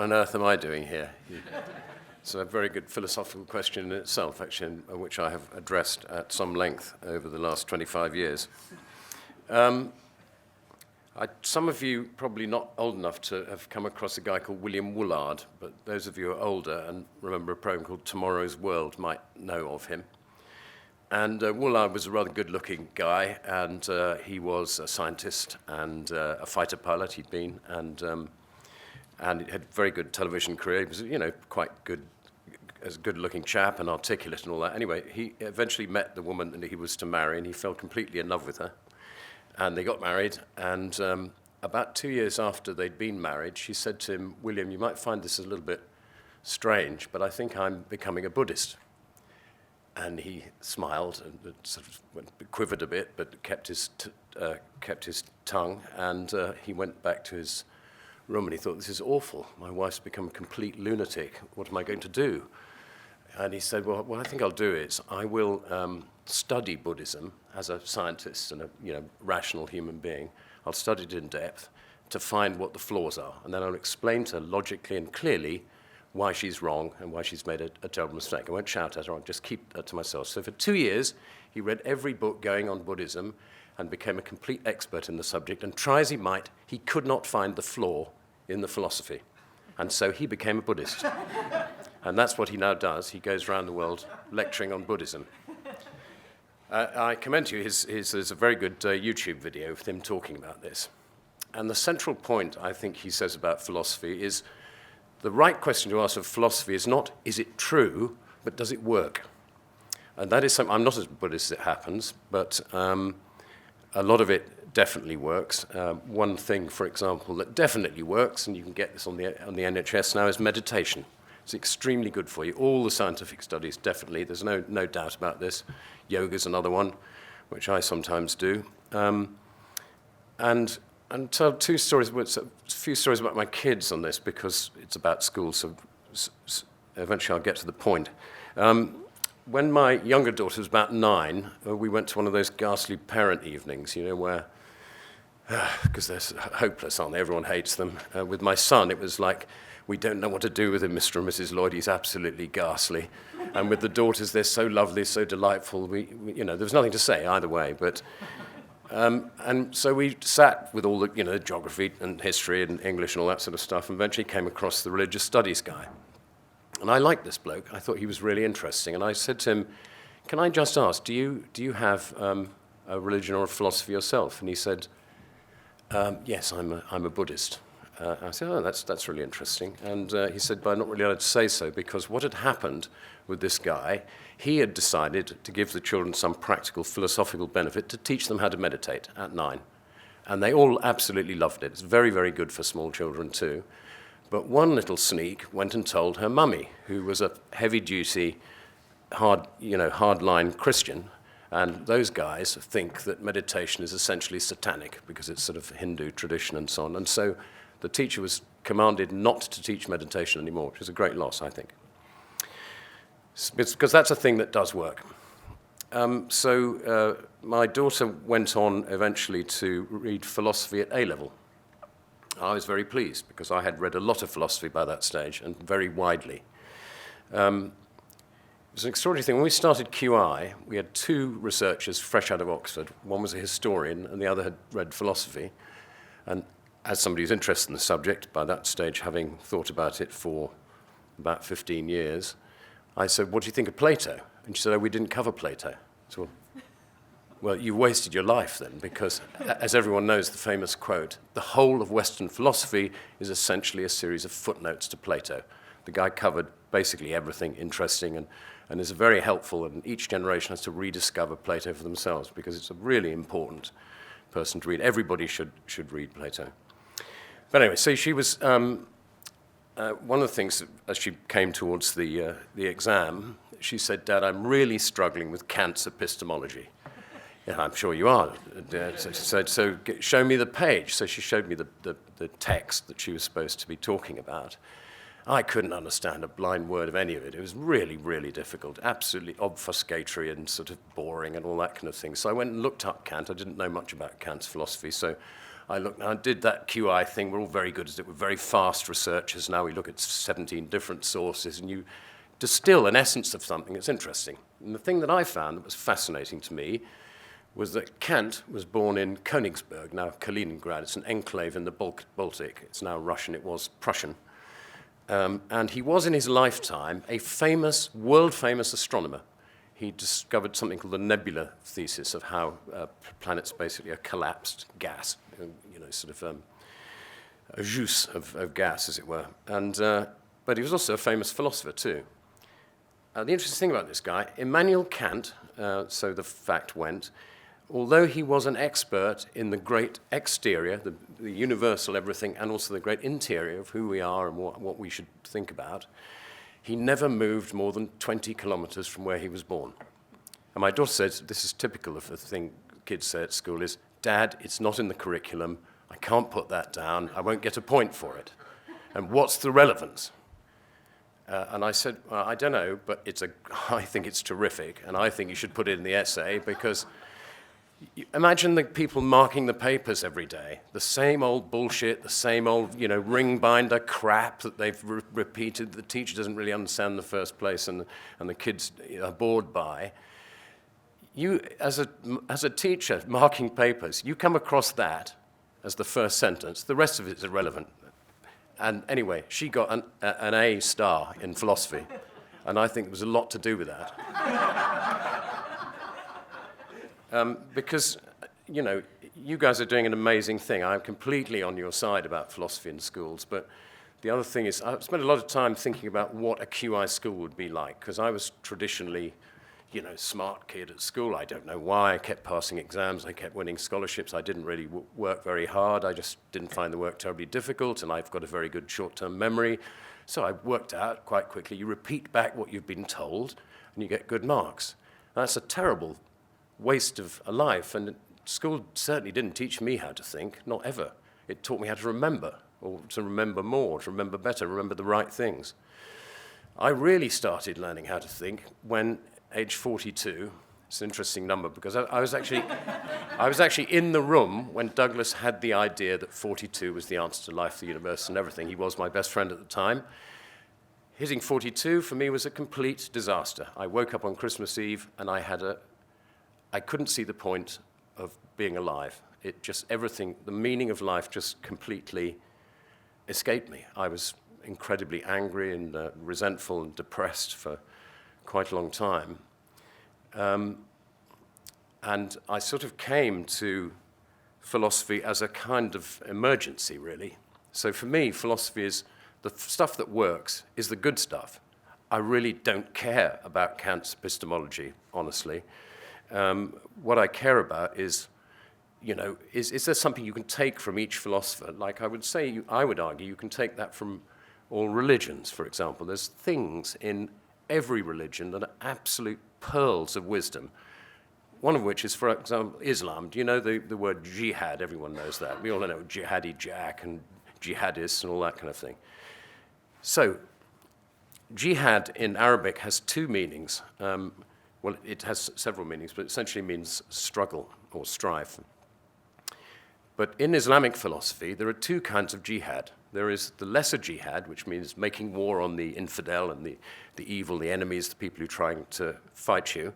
what on earth am I doing here? It's a very good philosophical question in itself, actually, which I have addressed at some length over the last 25 years. Some of you probably not old enough to have come across a guy called William Woolard, but those of you who are older and remember a program called Tomorrow's World might know of him. And Woolard was a rather good-looking guy, and he was a scientist and a fighter pilot he'd been, and he had a very good television career. He was, quite good, as a good-looking chap and articulate and all that. Anyway, he eventually met the woman that he was to marry, and he fell completely in love with her. And they got married, and about 2 years after they'd been married, she said to him, "William, you might find this a little bit strange, but I think I'm becoming a Buddhist." And he smiled and sort of quivered a bit, but kept his tongue, and he went back to his room, and he thought, "This is awful. My wife's become a complete lunatic. What am I going to do?" And he said, well, what I think I'll do is I will study Buddhism as a scientist and a rational human being. I'll study it in depth to find what the flaws are, and then I'll explain to her logically and clearly why she's wrong and why she's made a terrible mistake. I won't shout at her, I'll just keep that to myself. So for 2 years, he read every book going on Buddhism and became a complete expert in the subject, and try as he might, he could not find the flaw in the philosophy. And so he became a Buddhist. And that's what he now does. He goes around the world lecturing on Buddhism. I commend to you, there's a very good YouTube video of him talking about this. And the central point, I think, he says about philosophy is the right question to ask of philosophy is not, is it true, but does it work? And that is something, I'm not as Buddhist as it happens, but a lot of it definitely works. One thing, for example, that definitely works, and you can get this on the NHS now, is meditation. It's extremely good for you. All the scientific studies, definitely. There's no doubt about this. Yoga's another one, which I sometimes do. And tell two stories, a few stories about my kids on this, because it's about school, so eventually I'll get to the point. When my younger daughter was about 9, we went to one of those ghastly parent evenings, where, because they're hopeless, aren't they? Everyone hates them. With my son, it was like, we don't know what to do with him, Mr. and Mrs. Lloyd. He's absolutely ghastly. And with the daughters, they're so lovely, so delightful. There was nothing to say either way. But and so we sat with all the, geography and history and English and all that sort of stuff, and eventually came across the religious studies guy. And I liked this bloke. I thought he was really interesting. And I said to him, "Can I just ask, do you have a religion or a philosophy yourself?" And he said, "Yes, I'm a Buddhist." I said, "Oh, that's really interesting." And he said, "But I'm not really allowed to say so, because what had happened with this guy, he had decided to give the children some practical philosophical benefit to teach them how to meditate at 9. And they all absolutely loved it. It's very, very good for small children too. But one little sneak went and told her mummy, who was a heavy-duty, hard-line Christian. And those guys think that meditation is essentially satanic, because it's sort of Hindu tradition and so on. And so the teacher was commanded not to teach meditation anymore, which is a great loss, I think. Because that's a thing that does work. So my daughter went on eventually to read philosophy at A-level. I was very pleased, because I had read a lot of philosophy by that stage, and very widely. It was an extraordinary thing. When we started QI, we had 2 researchers fresh out of Oxford. One was a historian, and the other had read philosophy. And as somebody who's interested in the subject, by that stage having thought about it for about 15 years, I said, "What do you think of Plato?" And she said, "Oh, we didn't cover Plato." So, well, you wasted your life then, because as everyone knows the famous quote, the whole of Western philosophy is essentially a series of footnotes to Plato. The guy covered basically everything interesting and is very helpful, and each generation has to rediscover Plato for themselves, because it's a really important person to read. Everybody should read Plato. But anyway, so she was, one of the things, as she came towards the exam, she said, "Dad, I'm really struggling with Kant's epistemology." "Yeah, I'm sure you are." So she said, "So show me the page." So she showed me the text that she was supposed to be talking about. I couldn't understand a blind word of any of it. It was really, really difficult, absolutely obfuscatory and sort of boring and all that kind of thing. So I went and looked up Kant. I didn't know much about Kant's philosophy, so I did that QI thing. We're all very good at it. We're very fast researchers. Now we look at 17 different sources, and you distill an essence of something that's interesting. And the thing that I found that was fascinating to me was that Kant was born in Königsberg, now Kaliningrad. It's an enclave in the Baltic. It's now Russian. It was Prussian. And he was, in his lifetime, a famous, world-famous astronomer. He discovered something called the nebula thesis of how planets basically are collapsed gas, sort of a juice of gas, as it were. But he was also a famous philosopher, too. The interesting thing about this guy, Immanuel Kant, so the fact went, although he was an expert in the great exterior, the universal everything, and also the great interior of who we are and what we should think about, he never moved more than 20 kilometers from where he was born. And my daughter says, this is typical of the thing kids say at school is, Dad, it's not in the curriculum. I can't put that down. I won't get a point for it. And what's the relevance? And I said, well, I don't know, but I think it's terrific, and I think you should put it in the essay, because imagine the people marking the papers every day, the same old bullshit, the same old, ring binder crap that they've repeated. The teacher doesn't really understand in the first place, and the kids are bored by. You, as a teacher marking papers, you come across that as the first sentence. The rest of it is irrelevant. And anyway, she got an A star in philosophy, and I think there was a lot to do with that. Because, you guys are doing an amazing thing. I'm completely on your side about philosophy in schools, but the other thing is I've spent a lot of time thinking about what a QI school would be like, because I was traditionally, smart kid at school. I don't know why. I kept passing exams. I kept winning scholarships. I didn't really work very hard. I just didn't find the work terribly difficult, and I've got a very good short-term memory. So I worked out quite quickly. You repeat back what you've been told, and you get good marks. That's a terrible waste of a life, and school certainly didn't teach me how to think, not ever. It taught me how to remember, or to remember more, to remember better, remember the right things. I really started learning how to think when age 42. It's an interesting number because I was actually in the room when Douglas had the idea that 42 was the answer to life, the universe, and everything. He was my best friend at the time. Hitting 42 for me was a complete disaster. I woke up on Christmas Eve and I couldn't see the point of being alive. Everything, the meaning of life just completely escaped me. I was incredibly angry and resentful and depressed for quite a long time. And I sort of came to philosophy as a kind of emergency, really. So for me, philosophy is the stuff that works is the good stuff. I really don't care about Kant's epistemology, honestly. What I care about is, is there something you can take from each philosopher? Like I would argue you can take that from all religions, for example. There's things in every religion that are absolute pearls of wisdom. One of which is, for example, Islam. Do you know the word jihad? Everyone knows that. We all know jihadi Jack and jihadists and all that kind of thing. So, jihad in Arabic has two meanings. Well, it has several meanings, but it essentially means struggle or strife. But in Islamic philosophy, there are two kinds of jihad. There is the lesser jihad, which means making war on the infidel and the evil, the enemies, the people who are trying to fight you.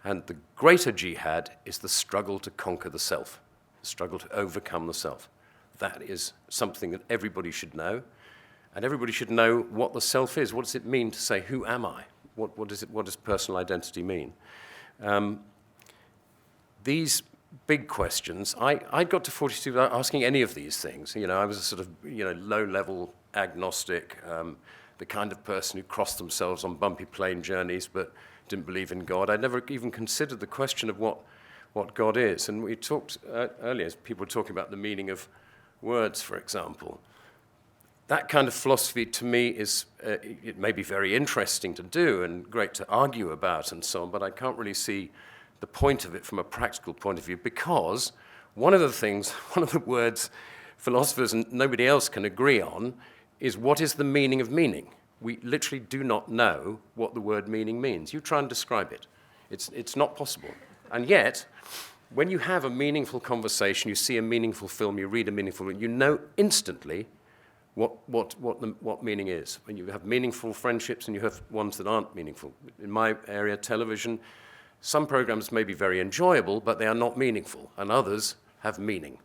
And the greater jihad is the struggle to conquer the self, the struggle to overcome the self. That is something that everybody should know. And everybody should know what the self is. What does it mean to say, who am I? What does personal identity mean? These big questions, I got to 42 without asking any of these things. I was a sort of low-level agnostic, the kind of person who crossed themselves on bumpy plane journeys but didn't believe in God. I never even considered the question of what God is. And we talked earlier, people were talking about the meaning of words, for example. That kind of philosophy, to me, is it may be very interesting to do and great to argue about and so on, but I can't really see the point of it from a practical point of view, because one of the words philosophers and nobody else can agree on is what is the meaning of meaning. We literally do not know what the word meaning means. You try and describe it. It's not possible. And yet, when you have a meaningful conversation, you see a meaningful film, you read a meaningful film, you know instantly what meaning is. When you have meaningful friendships and you have ones that aren't meaningful. In my area, television, some programs may be very enjoyable, but they are not meaningful, and others have meaning.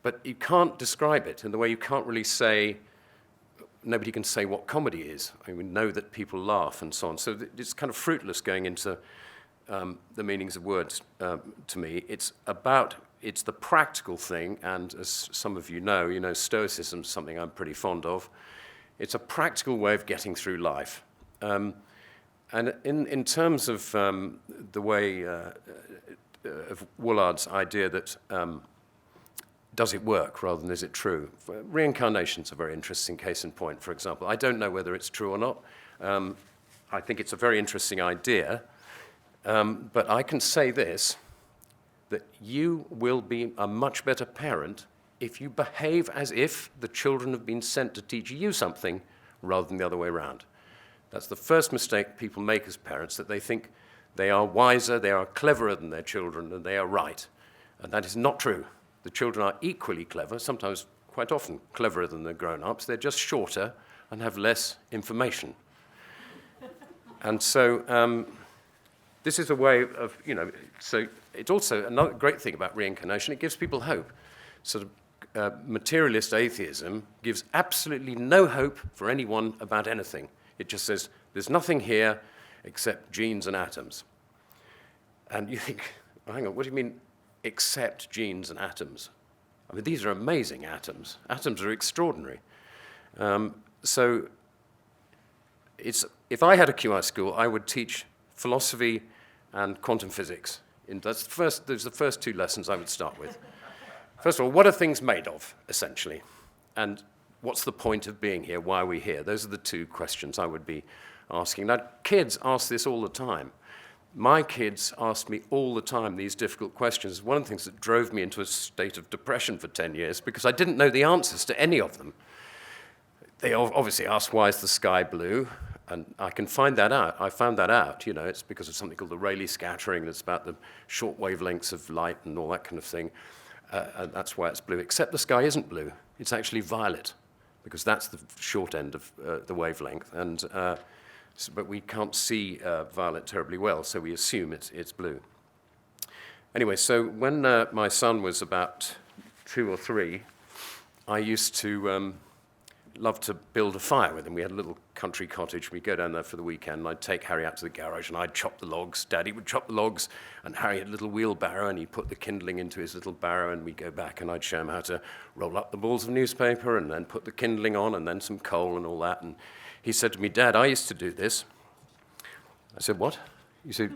But you can't describe it in the way you can't really say, nobody can say what comedy is. I mean, we know that people laugh and so on. So it's kind of fruitless going into the meanings of words to me. It's the practical thing, and as some of you know, Stoicism is something I'm pretty fond of. It's a practical way of getting through life. And in terms of the way of Woolard's idea that does it work rather than is it true? Reincarnation's a very interesting case in point, for example. I don't know whether it's true or not. I think it's a very interesting idea. But I can say this, that you will be a much better parent if you behave as if the children have been sent to teach you something rather than the other way around. That's the first mistake people make as parents, that they think they are wiser, they are cleverer than their children, and they are right. And that is not true. The children are equally clever, sometimes quite often cleverer than the grown-ups. They're just shorter and have less information. And so this is a way of, so it's also another great thing about reincarnation. It gives people hope. Sort of materialist atheism gives absolutely no hope for anyone about anything. It just says, there's nothing here except genes and atoms. And you think, oh, hang on, what do you mean except genes and atoms? I mean, these are amazing atoms. Atoms are extraordinary. So if I had a QI school, I would teach philosophy and quantum physics. Those are the first two lessons I would start with. First of all, what are things made of, essentially? And what's the point of being here? Why are we here? Those are the two questions I would be asking. Now, kids ask this all the time. My kids asked me all the time these difficult questions. One of the things that drove me into a state of depression for 10 years, because I didn't know the answers to any of them. They obviously asked, why is the sky blue? And I can find that out. I found that out. It's because of something called the Rayleigh scattering. That's about the short wavelengths of light and all that kind of thing. And that's why it's blue. Except the sky isn't blue. It's actually violet, because that's the short end of the wavelength. And but we can't see violet terribly well, so we assume it's blue. Anyway, so when my son was about 2 or 3, I used to love to build a fire with him. We had a little country cottage. We'd go down there for the weekend, and I'd take Harry out to the garage, and I'd chop the logs. Daddy would chop the logs, and Harry had a little wheelbarrow, and he'd put the kindling into his little barrow, and we'd go back, and I'd show him how to roll up the balls of newspaper, and then put the kindling on, and then some coal and all that. And he said to me, Dad, I used to do this. I said, what? He said,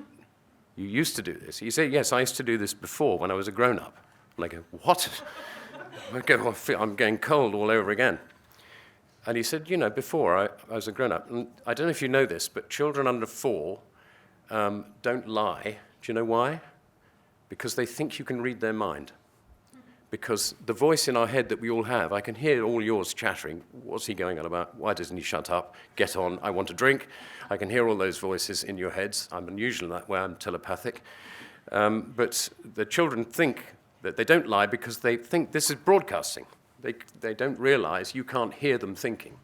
you used to do this? He said, yes, I used to do this before when I was a grown-up. And I go, what? I'm getting cold all over again. And he said, before I was a grown-up. And I don't know if you know this, but children under 4 don't lie. Do you know why? Because they think you can read their mind. Because the voice in our head that we all have, I can hear all yours chattering. What's he going on about? Why doesn't he shut up? Get on, I want a drink. I can hear all those voices in your heads. I'm unusual in that way, I'm telepathic. But the children think that they don't lie because they think this is broadcasting. They don't realize you can't hear them thinking.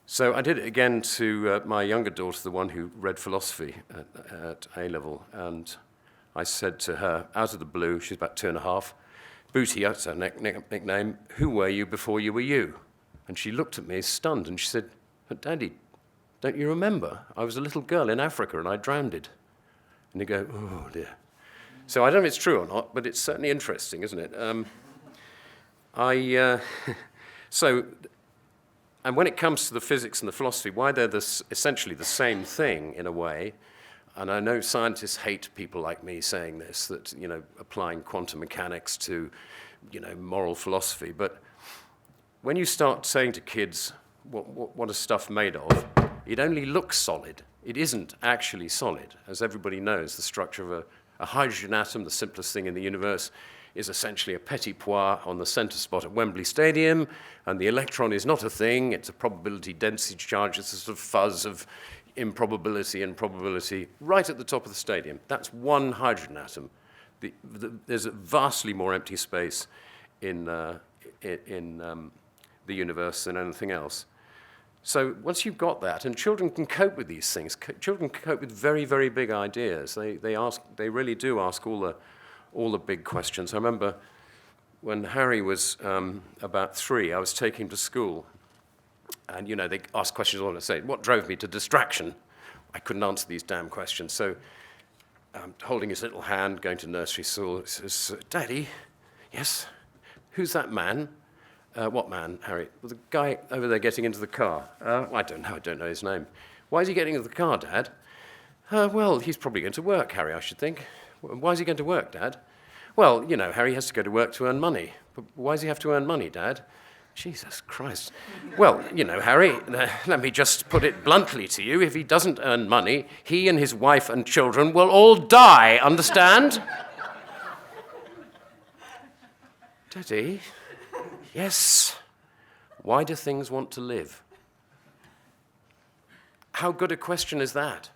So I did it again to my younger daughter, the one who read philosophy at A-level. And I said to her, out of the blue, she's about 2.5, Booty, that's her nickname, who were you before you were you? And she looked at me stunned, and she said, but Daddy, don't you remember? I was a little girl in Africa, and I drowned. And you go, oh, dear. So I don't know if it's true or not, but it's certainly interesting, isn't it? And when it comes to the physics and the philosophy, why they're essentially the same thing in a way, and I know scientists hate people like me saying this, that, applying quantum mechanics to, moral philosophy. But when you start saying to kids, what is stuff made of, it only looks solid. It isn't actually solid. As everybody knows, the structure of a hydrogen atom, the simplest thing in the universe, is essentially a petit pois on the center spot at Wembley Stadium, and the electron is not a thing. It's a probability density charge. It's a sort of fuzz of improbability and probability right at the top of the stadium. That's one hydrogen atom. There's a vastly more empty space in the universe than anything else. So once you've got that, and children can cope with these things, children can cope with very, very big ideas. They really do ask all the big questions. I remember when Harry was about 3, I was taking him to school, and they ask questions all and say, what drove me to distraction? I couldn't answer these damn questions. So holding his little hand, going to nursery school, he says, Daddy, yes, who's that man? What man, Harry? Well, the guy over there getting into the car. I don't know his name. Why is he getting into the car, Dad? Well, he's probably going to work, Harry, I should think. Why is he going to work, Dad? Well, Harry has to go to work to earn money. But why does he have to earn money, Dad? Jesus Christ. Well, Harry, let me just put it bluntly to you. If he doesn't earn money, he and his wife and children will all die, understand? Daddy, yes. Why do things want to live? How good a question is that?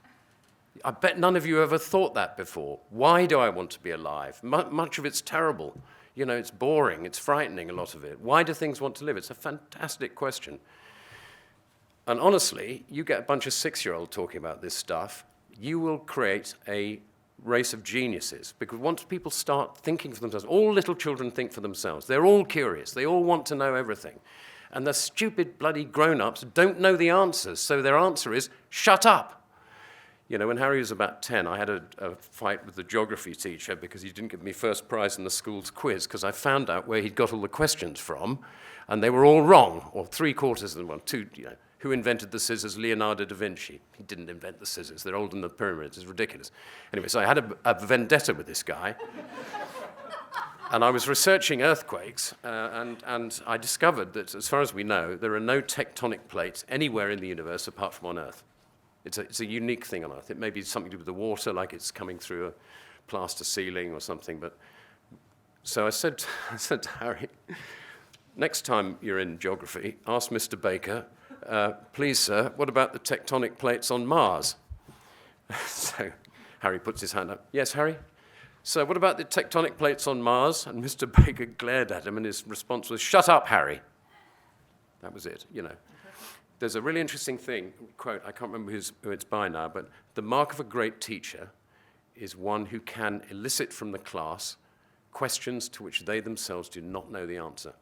I bet none of you ever thought that before. Why do I want to be alive? Much of it's terrible. It's boring, it's frightening, a lot of it. Why do things want to live? It's a fantastic question. And honestly, you get a bunch of 6-year-olds talking about this stuff, you will create a race of geniuses. Because once people start thinking for themselves, all little children think for themselves. They're all curious. They all want to know everything. And the stupid bloody grown-ups don't know the answers. So their answer is, shut up. When Harry was about 10, I had a fight with the geography teacher because he didn't give me first prize in the school's quiz because I found out where he'd got all the questions from, and they were all wrong, or 3/4 of them were. Who invented the scissors? Leonardo da Vinci. He didn't invent the scissors. They're older than the pyramids. It's ridiculous. Anyway, so I had a vendetta with this guy. And I was researching earthquakes, and I discovered that, as far as we know, there are no tectonic plates anywhere in the universe apart from on Earth. It's a unique thing on Earth. It may be something to do with the water, like it's coming through a plaster ceiling or something. But so I said to Harry, next time you're in geography, ask Mr. Baker, please, sir, what about the tectonic plates on Mars? So Harry puts his hand up. Yes, Harry? So what about the tectonic plates on Mars? And Mr. Baker glared at him, and his response was, shut up, Harry. That was it, There's a really interesting thing, quote, I can't remember who it's by now, but the mark of a great teacher is one who can elicit from the class questions to which they themselves do not know the answer.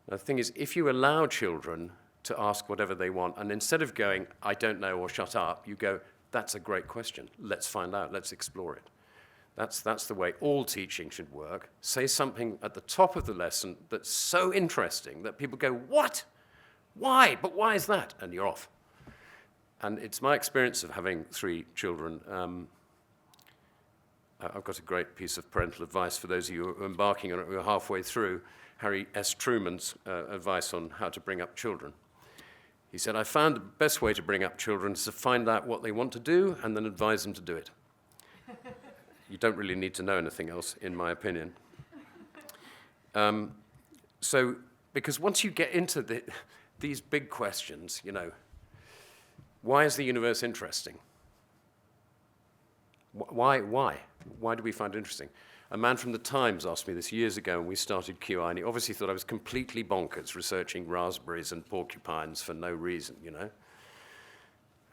Now, the thing is, if you allow children to ask whatever they want, and instead of going, I don't know, or shut up, you go, that's a great question, let's find out, let's explore it. That's the way all teaching should work. Say something at the top of the lesson that's so interesting that people go, what? Why? But why is that? And you're off. And it's my experience of having 3 children. I've got a great piece of parental advice for those of you who are embarking on it. We're halfway through Harry S. Truman's advice on how to bring up children. He said, I found the best way to bring up children is to find out what they want to do and then advise them to do it. You don't really need to know anything else, in my opinion. Because once you get into these big questions, why is the universe interesting? Why? Why do we find it interesting? A man from the Times asked me this years ago when we started QI, and he obviously thought I was completely bonkers researching raspberries and porcupines for no reason,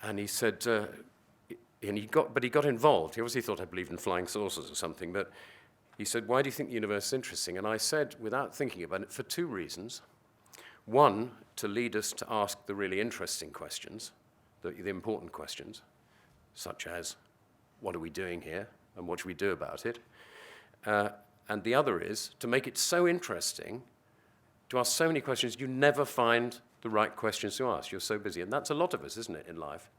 And he said, but he got involved. He obviously thought I believed in flying saucers or something, but he said, why do you think the universe is interesting? And I said, without thinking about it, for 2 reasons. One, to lead us to ask the really interesting questions, the important questions, such as, what are we doing here, and what should we do about it? And the other is to make it so interesting, to ask so many questions, you never find the right questions to ask. You're so busy. And that's a lot of us, isn't it, in life?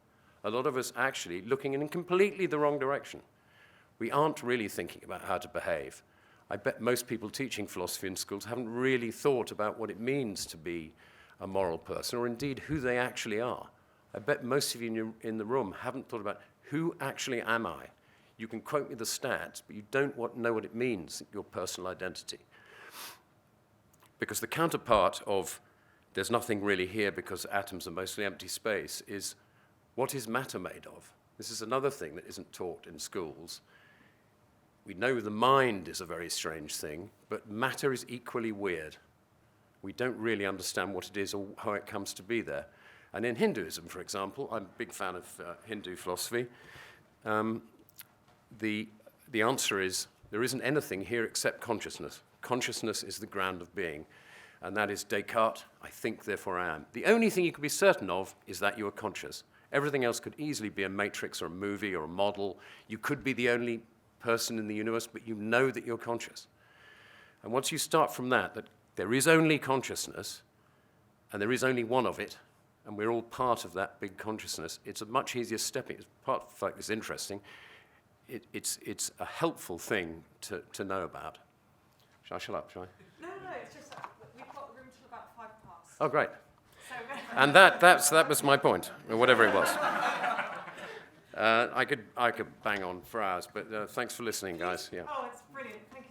A lot of us actually looking in completely the wrong direction. We aren't really thinking about how to behave. I bet most people teaching philosophy in schools haven't really thought about what it means to be a moral person, or indeed who they actually are. I bet most of you in the room haven't thought about who actually am I. You can quote me the stats, but you don't know what it means, your personal identity. Because the counterpart of there's nothing really here because atoms are mostly empty space is, what is matter made of? This is another thing that isn't taught in schools. we know the mind is a very strange thing, but matter is equally weird. We don't really understand what it is or how it comes to be there. And in Hinduism, for example, I'm a big fan of Hindu philosophy. The answer is there isn't anything here except consciousness. Consciousness is the ground of being. And that is Descartes, I think, therefore I am. The only thing you can be certain of is that you are conscious. Everything else could easily be a matrix or a movie or a model. You could be the only person in the universe, but you know that you're conscious. And once you start from that there is only consciousness, and there is only one of it, and we're all part of that big consciousness, it's a much easier stepping. Part of the fact it's interesting. It's a helpful thing to know about. Shall I shut up, shall I? No, it's just that we've got room till about 5 past. Oh, great. So, And that was my point, or whatever it was. I could bang on for hours, but thanks for listening, guys. Yeah. oh, it's brilliant. Thank